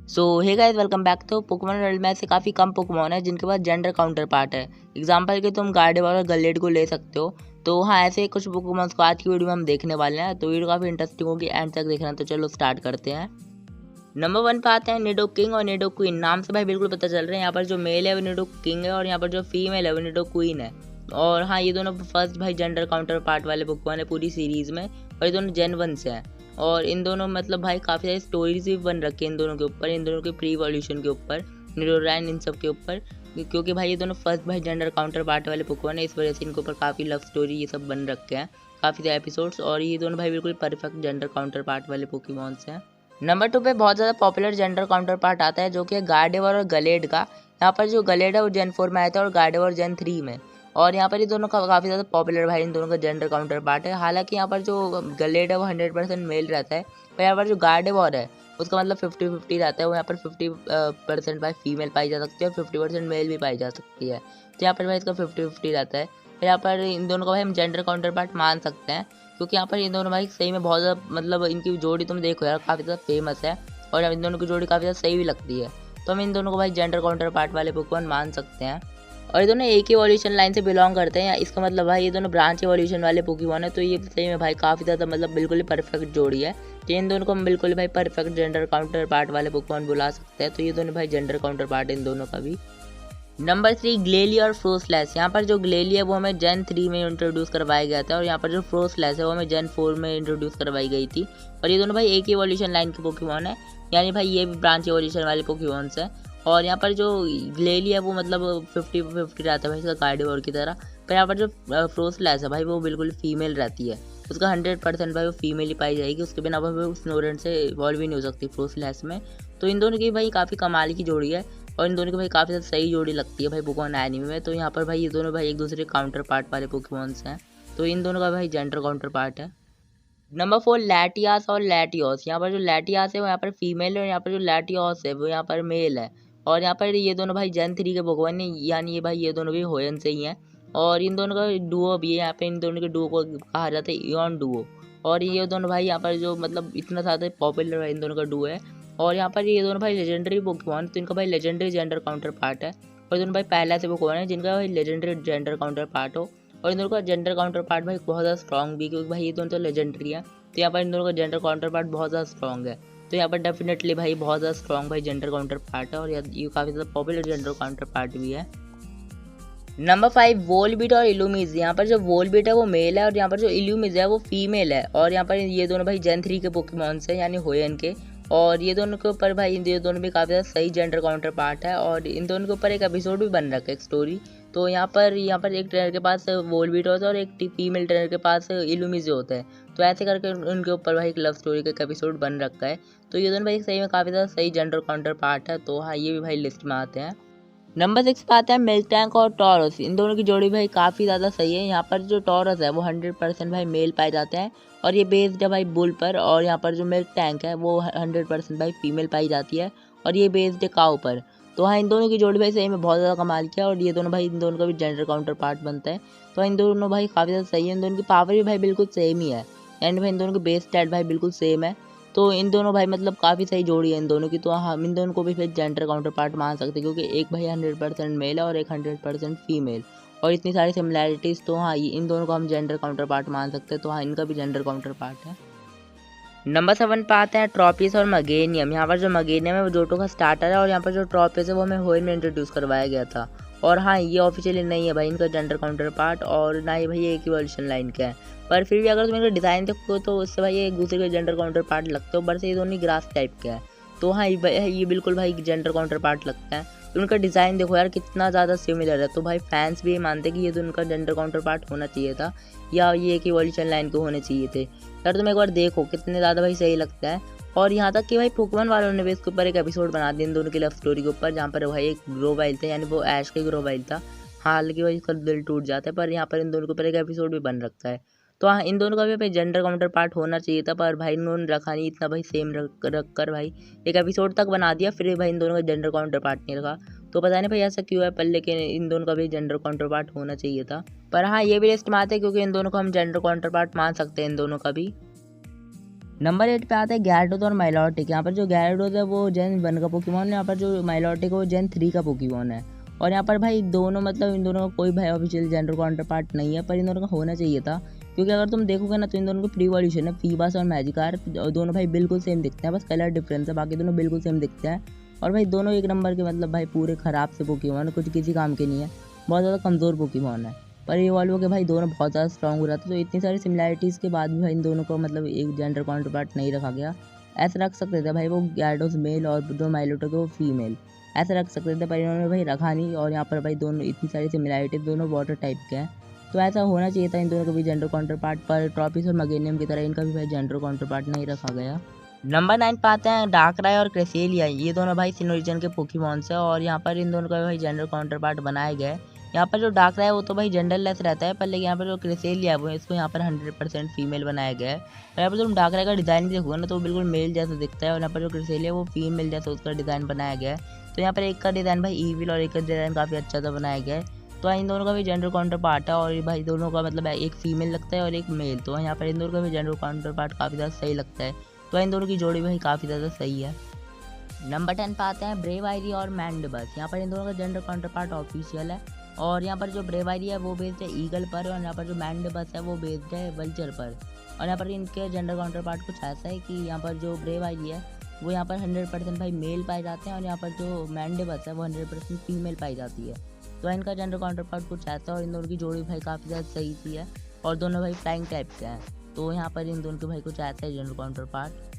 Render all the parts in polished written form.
सो hey guys, welcome back. तो Pokemon world में ऐसे काफ़ी कम पोकेमॉन है जिनके पास जेंडर काउंटर पार्ट है। एग्जाम्पल के तुम गार्डेवर और गलेड को ले सकते हो। तो हाँ, ऐसे कुछ पोकेमॉन्स को आज की वीडियो में हम देखने वाले हैं। तो वीडियो काफ़ी इंटरेस्टिंग होगी, एंड तक देखना। तो चलो स्टार्ट करते हैं। नंबर 1 पे आते हैं निडो किंग और निडो क्वीन। नाम से भाई बिल्कुल पता चल रहा है, यहाँ पर जो मेल है वो निडो किंग है और यहाँ पर जो फीमेल है वो निडो क्वीन है। और हाँ, ये दोनों फर्स्ट भाई जेंडर काउंटर पार्ट वाले पोकेमॉन है पूरी सीरीज में, और ये दोनों जेन 1 से हैं। और इन दोनों मतलब भाई काफ़ी सारी स्टोरीज भी बन रखी है इन दोनों के ऊपर, इन दोनों के प्री इवोल्यूशन के ऊपर, निडोरैन इन सब के ऊपर। क्योंकि भाई ये दोनों फर्स्ट भाई जेंडर काउंटर पार्ट वाले पोकेमॉन है, इस वजह से इनके ऊपर काफ़ी लव स्टोरी ये सब बन रखे हैं, काफ़ी सारे एपिसोड्स। और ये दोनों भाई बिल्कुल परफेक्ट जेंडर काउंटर पार्ट वाले पोकेमॉन्स हैं। नंबर 2 पे बहुत ज़्यादा पॉपुलर जेंडर काउंटर पार्ट आता है जो कि है गार्डेवर और गलेड का। यहाँ पर जो गलेड है वो जेन 4 में आया था और गार्डेवर जेन 3 में। और यहाँ पर ये दोनों काफ़ी ज़्यादा पॉपुलर भाई इन दोनों का जेंडर काउंटर पार्ट है। हालांकि यहाँ पर जो गलेड है वो 100% मेल रहता है, पर यहाँ पर जो गार्डेवर है उसका मतलब 50-50 रहता है। वो यहाँ पर 50% भाई फीमेल पाई जा सकती है और 50% मेल भी पाई जा सकती है। तो यहाँ पर भाई इसका 50-50 रहता है। तो यहाँ पर इन दोनों का भाई हम जेंडर काउंटर पार्ट मान सकते हैं, क्योंकि यहाँ पर इन दोनों भाई सही में बहुत ज़्यादा मतलब इनकी जोड़ी तुम देखो यार काफ़ी ज़्यादा फेमस है, और इन दोनों की जोड़ी काफ़ी ज़्यादा सही भी लगती है। तो हम इन दोनों को भाई जेंडर काउंटर पार्ट वाले पोकेमॉन मान सकते हैं। और ये दोनों एक ही एवोल्यूशन लाइन से बिलोंग करते हैं, इसका मतलब भाई ये दोनों ब्रांच एवोल्यूशन वाले पोकेमॉन है। तो ये सही में भाई काफ़ी ज़्यादा मतलब बिल्कुल ही परफेक्ट जोड़ी है। तो इन दोनों को हम बिल्कुल भाई परफेक्ट जेंडर काउंटर पार्ट वाले पोकेमॉन बुला सकते हैं। तो ये दोनों भाई जेंडर काउंटर पार्ट इन दोनों का भी। नंबर 3 ग्लेली और फ्रोस्लैश। यहाँ पर जो ग्लेली है वो हमें जेन 3 में इंट्रोड्यूस करवाया गया था, और यहाँ पर जो फ्रोस्लैश है वो हमें जेन 4 में इंट्रोड्यूस करवाई गई थी। और ये दोनों भाई एक ही एवोल्यूशन लाइन के पोकेमॉन है, यानी भाई ये भी ब्रांच एवोल्यूशन वाले पोकेमॉन्स हैं। और यहाँ पर जो ग्लेली है वो मतलब 50-50 रहता है भाई इसका कार्डिवर की तरह। पर यहाँ पर जो फ्रोस्लैश है भाई वो बिल्कुल फीमेल रहती है, उसका 100% भाई वो फीमेल ही पाई जाएगी, उसके बिना भाई वो स्नोरेंट से इवॉल्व ही नहीं हो सकती फ्रोस्लैश में। तो इन दोनों की भाई काफ़ी कमाल की जोड़ी है, और इन दोनों की भाई काफ़ी ज़्यादा सही जोड़ी लगती है भाई पोकेमॉन एनिमे में। तो यहाँ पर भाई ये दोनों भाई एक दूसरे काउंटर पार्ट वाले पोकेमॉन्स हैं। तो इन दोनों का भाई जेंडर काउंटर पार्ट है। नंबर 4 लैटियास और लैटियोस। यहाँ पर जो लैटियास है वो यहाँ पर फीमेल है, और यहाँ पर जो लैटियोस है वो यहाँ पर मेल है। और यहाँ पर ये दोनों भाई जेन 3 के पोकेमॉन है, यानी ये भाई ये दोनों भी होयन से ही हैं। और इन दोनों का डुओ भी है, यहाँ पे इन दोनों के डुओ को कहा जाता है इयॉन डुओ। और ये दोनों भाई यहाँ पर जो मतलब इतना ज़्यादा पॉपुलर है इन दोनों का डुओ है। और यहाँ पर ये दोनों भाई लेजेंडरी पोकेमॉन, तो इनका भाई लेजेंडरी जेंडर काउंटर पार्ट है। और दोनों भाई पहला से पोकेमॉन है जिनका भाई लेजेंडरी जेंडर काउंटर पार्ट हो। और इन दोनों का जेंडर काउंटर पार्ट भाई बहुत ज़्यादा स्ट्रॉन्ग भी, क्योंकि भाई ये दोनों तो लेजेंडरी है। तो यहाँ पर इन दोनों का जेंडर काउंटर पार्ट बहुत ज़्यादा स्ट्रॉन्ग है। तो यहाँ पर डेफिनेटली भाई बहुत ज़्यादा स्ट्रॉन्ग भाई जेंडर काउंटर पार्ट है, और ये काफ़ी ज़्यादा पॉपुलर जेंडर काउंटर पार्ट भी है। नंबर 5 वोलबीट और इल्यूमिज। यहाँ पर जो वोलबीट है वो मेल है, और यहाँ पर जो इल्यूमिज है वो फीमेल है। और यहाँ पर ये दोनों भाई जेन 3 के पोकेमॉन्स हैं, यानी होयन के। और ये दोनों के ऊपर भाई ये दोनों भी काफ़ी ज़्यादा सही जेंडर काउंटर पार्ट है, और इन दोनों के ऊपर एक एपिसोड भी बन रखा है, एक स्टोरी। तो यहाँ पर एक ट्रेनर के पास वोलबीट होता है और एक फीमेल ट्रेनर के पास इल्यूमिज होता है। तो ऐसे करके उनके ऊपर भाई एक लव स्टोरी का एक एपिसोड बन रखा है। तो ये दोनों भाई सही में काफ़ी ज़्यादा सही जेंडर काउंटर पार्ट है। तो हाँ, ये भी भाई लिस्ट में आते हैं। नंबर 6 पे आता है मिल्क टैंक और टॉरस। इन दोनों की जोड़ी भाई काफ़ी ज़्यादा सही है। यहाँ पर जो टॉरस है वो 100% भाई मेल पाए जाते हैं, और ये बेस्ड है भाई बुल पर। और यहाँ पर जो मिल्क टैंक है वो 100% भाई फीमेल पाई जाती है, और ये बेस्ड है काऊ पर। तो हाँ, इन दोनों की जोड़ी भाई सही में बहुत ज़्यादा कमाल किया, और ये दोनों भाई इन दोनों का भी जेंडर काउंटर पार्ट बनता है। तो इन दोनों भाई काफ़ी ज़्यादा सही है, इन दोनों की पावर भी भाई बिल्कुल सेम ही है, एंड भाई इन दोनों की बेस स्टैट भाई बिल्कुल सेम है। तो इन दोनों भाई मतलब काफ़ी सही जोड़ी है इन दोनों की। तो हम इन दोनों को भी फिर जेंडर काउंटर पार्ट मान सकते हैं, क्योंकि एक भाई 100% मेल है और एक 100% फीमेल, और इतनी सारी सिमिलैरिटीज़। तो हाँ, इन दोनों को हम जेंडर काउंटर पार्ट मान सकते हैं। तो हाँ, इनका भी जेंडर काउंटर पार्ट है। नंबर 7 पे आते हैं ट्रॉपिस और मगेनियम। यहाँ पर जो मगेनियम है वो जोटो का स्टार्टर है, और यहाँ पर जो ट्रॉपिस है वो हमें होयल में इंट्रोड्यूस करवाया गया था। और हाँ, ये ऑफिशियली नहीं है भाई इनका जेंडर काउंटर पार्ट, और ना ही भाई एक इवोल्यूशन लाइन का है। पर फिर भी अगर तुम इनका डिज़ाइन देखो तो उससे भाई एक दूसरे के जेंडर काउंटर पार्ट लगते हो, बट ये दोनों ग्रास टाइप के हैं। तो हाँ, ये बिल्कुल भाई जेंडर काउंटर पार्ट लगता है। तो उनका डिज़ाइन देखो यार कितना ज़्यादा सिमिलर है। तो भाई फैंस भी ये मानते कि ये तो उनका जेंडर काउंटर पार्ट होना चाहिए था, या ये एक इवोल्यूशन लाइन के होने चाहिए थे। यार तुम एक बार देखो कितने ज़्यादा भाई सही लगता है। और यहाँ तक कि भाई पोकेमॉन वालों ने भी इसके ऊपर एक एपिसोड बना दिया इन दोनों की लव स्टोरी के ऊपर, जहाँ पर भाई एक ग्रोवाइल था, यानी वो ऐश के ग्रोवाइल था। हालांकि भाई इसका दिल टूट जाता है, पर यहाँ पर इन दोनों के ऊपर एक एपिसोड भी बन रखा है। तो हाँ, इन दोनों का भी भाई जेंडर काउंटर पार्ट होना चाहिए था, पर भाई इन्होंने रखा नहीं, इतना भाई सेम रख कर भाई एक एपिसोड तक बना दिया, फिर भाई इन दोनों का जेंडर काउंटर पार्ट नहीं रखा। तो पता नहीं भाई ऐसा क्यों है, पर लेकिन इन दोनों का भी जेंडर काउंटर पार्ट होना चाहिए था। पर हाँ, ये भी लिस्ट में आते हैं क्योंकि इन दोनों को हम जेंडर काउंटर पार्ट मान सकते हैं इन दोनों का भी। नंबर 8 पे आता है gyarados और Milotic। यहाँ पर जो gyarados है वो जेन 1 का पोकेमॉन है, यहाँ पर जो Milotic है वो जेन 3 का पोकेमॉन है। और यहाँ पर भाई दोनों मतलब इन दोनों का कोई भाई ऑफिशियल जेंडर काउंटर पार्ट नहीं है, पर इन दोनों का होना चाहिए था, क्योंकि अगर तुम देखोगे ना तो इन दोनों की प्री इवोल्यूशन है फीबास और मैजिकार्प, और दोनों भाई बिल्कुल सेम दिखते हैं, बस कलर डिफरेंस है, बाकी दोनों बिल्कुल सेम दिखते हैं। और भाई दोनों एक नंबर के मतलब भाई पूरे ख़राब से पोकेमॉन है, कुछ किसी काम के नहीं है, बहुत ज़्यादा कमज़ोर पोकेमॉन है। पर इवॉल्व के भाई दोनों बहुत ज़्यादा स्ट्रॉन्ग हो जाते, तो इतनी सारी सिमिलैरिटीज़ के बाद भी भाई इन दोनों को मतलब एक जेंडर काउंटर पार्ट नहीं रखा गया। ऐसे रख सकते थे भाई वो gyarados मेल और जो Milotic है वो फीमेल, ऐसे रख सकते थे, पर इन्होंने भाई रखा नहीं। और यहाँ पर भाई दोनों इतनी सारी सिमिलैरिटी, दोनों वाटर टाइप के हैं, तो ऐसा होना चाहिए था इन दोनों का भी जेंडर काउंटर पार्ट, पर ट्रॉपिस और मगेनियम की तरह इनका भी भाई जेंडर काउंटर पार्ट नहीं रखा गया। नंबर 9 पे आते हैं डार्कराय और क्रेसेलिया। ये दोनों भाई सिनोरिजन के पोकेमॉन्स है, और यहाँ पर इन दोनों का भाई जेंडर काउंटर पार्ट बनाया गया है। यहाँ पर जो डार्कराय है वो तो भाई जेंडरलेस रहता है, पर लेकिन यहाँ पर जो क्रेसेलिया है वो इसको यहाँ पर 100% फीमेल बनाया गया है। और यहाँ पर तुम डार्कराय का डिज़ाइन भी देखोगे ना तो वो बिल्कुल मेल जैसा दिखता है, और यहाँ पर जो क्रेसेलिया है वो फीमेल जैसा उसका डिज़ाइन बनाया गया है। तो यहाँ पर एक का डिज़ाइन भाई ईविल और एक का डिज़ाइन काफ़ी अच्छा सा बनाया गया है। तो इन दोनों का भी जेंडर काउंटर पार्ट है, और भाई दोनों का मतलब एक फीमेल लगता है और एक मेल, तो यहाँ पर इन दोनों का भी जेंडर काउंटर पार्ट काफ़ी ज़्यादा सही लगता है। तो इन दोनों की जोड़ी भाई काफ़ी ज़्यादा सही है। नंबर 10 पे आते हैं ब्रेवायरी और मैंडबस। यहाँ पर इन दोनों का जेंडर काउंटर पार्ट ऑफिशियल है, और यहाँ पर जो ब्रेवायरी है वो बेस्ड है ईगल पर, और यहाँ पर जो मैंडबस है वो बेस्ड है वल्चर पर। और यहाँ पर इनके जेंडर काउंटर पार्ट कुछ ऐसा है कि यहाँ पर जो ब्रेवायरी है वो यहाँ पर 100% भाई मेल पाए जाते हैं, और यहाँ पर जो मैंडबस है वो 100% फीमेल पाई जाती है। तो इनका जेंडर काउंटर पार्ट कुछ ऐसा है, और इन दोनों की जोड़ी भाई काफ़ी ज़्यादा सही सी है, और दोनों भाई फ्लाइंग टाइप के हैं। तो यहाँ पर इन दोनों के भाई कुछ ऐसा है जेंडर काउंटर पार्ट।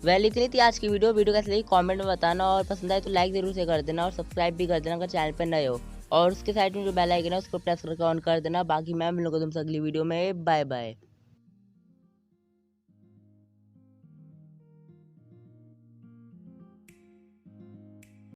इतनी थी आज की वीडियो कैसे लगी कमेंट में बताना, और पसंद आए तो लाइक जरूर से कर देना, और सब्सक्राइब भी कर देना अगर चैनल पर नए हो, और उसके साइड में जो बेल आइकन है उसको प्रेस करके ऑन कर देना। बाकी मैं मिलूंगा तुमसे अगली वीडियो में। Bye bye.